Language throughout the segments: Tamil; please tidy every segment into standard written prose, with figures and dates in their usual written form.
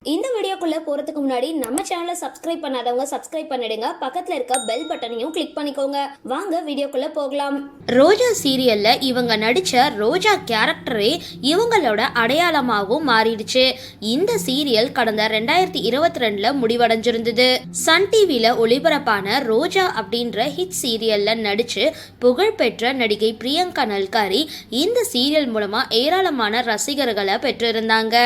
இந்த வீடியோக்குள்ள போறதுக்கு முன்னாடி நம்ம சேனலை சப்ஸ்கிரைப் பண்ணாதவங்க சப்ஸ்கிரைப் பண்ணிடுங்க, பக்கத்துல இருக்க பெல் பட்டனையும் கிளிக் பண்ணிக்கோங்க. வாங்க வீடியோக்குள்ள போகலாம். ரோஜா சீரியல்ல இவங்க நடிச்ச ரோஜா கேரக்டரே இவங்களோட அடையாளமாகவும் மாறிடுச்சு. இந்த சீரியல் கடந்த 2022 முடிவடைஞ்சிருந்தது. சன் டிவில ஒளிபரப்பான ரோஜா அப்படின்ற ஹிட் சீரியல்ல நடிச்சு புகழ்பெற்ற நடிகை பிரியங்கா நல்காரி இந்த சீரியல் மூலமா ஏராளமான ரசிகர்களை பெற்றிருந்தாங்க.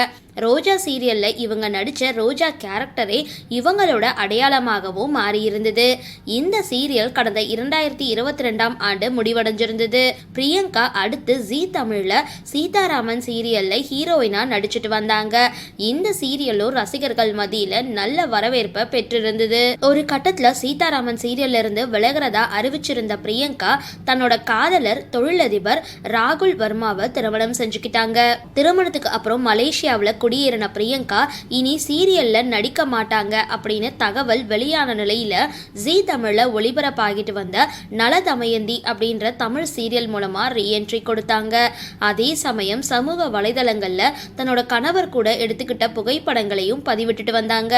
ரோஜா சீரியல்ல இவங்க நடிச்ச ரோஜா கேரக்டரே இவங்களோட அடையாளமாகவும் மாறியிருந்தது. இந்த சீரியல் கடந்த 2022 ஆண்டு முடிவடைஞ்சிருந்தது. பிரியங்கா அடுத்து ஜீ தமிழ்ல சீதாராமன் சீரியல்ல ஹீரோயினா நடிச்சிட்டு வந்தாங்க. இந்த சீரியலும் ரசிகர்கள் மத்தியில நல்ல வரவேற்பை பெற்றிருந்தது. ஒரு கட்டத்துல சீதாராமன் சீரியல்ல இருந்து விலகிறதா அறிவிச்சிருந்த பிரியங்கா தன்னோட காதலர் தொழிலதிபர் ராகுல் வர்மாவை திருமணம் செஞ்சுக்கிட்டாங்க. திருமணத்துக்கு அப்புறம் மலேசியாவில் குடியேறின பிரியங்கா இனி சீரியல்ல நடிக்க மாட்டாங்க அப்படின்னு தகவல் வெளியான நிலையில ஜீ தமிழ்ல ஒளிபரப்பாகிட்டு வந்த நலதமயந்தி அப்படின்ற தமிழ் சீரியல் மூலமா ரீஎன்ட்ரி கொடுத்தாங்க. அதே சமயம் சமூக வலைதளங்கள்ல தன்னோட கணவர் கூட எடுத்துக்கிட்ட புகைப்படங்களையும் பதிவிட்டுட்டு வந்தாங்க.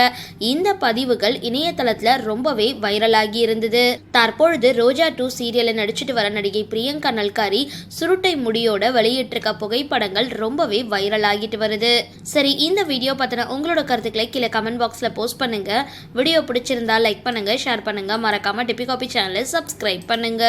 இந்த பதிவுகள் இணையதளத்துல ரொம்பவே வைரலாகி இருந்தது. தற்பொழுது ரோஜா 2 சீரியல்ல நடிச்சிட்டு வர நடிகை பிரியங்கா நல்காரி சுருட்டை முடியோட வெளியிட்டிருக்க புகைப்படங்கள் ரொம்பவே வைரலாகிட்டு வருது. சரி, இந்த வீடியோ பத்தின உங்களோட கருத்துக்களை கீழே கமெண்ட் பாக்ஸ்ல போஸ்ட் பண்ணுங்க. வீடியோ பிடிச்சிருந்தா லைக் பண்ணுங்க, ஷேர் பண்ணுங்க, மறக்காம டிபி காபி சேனலை சப்ஸ்கிரைப் பண்ணுங்க.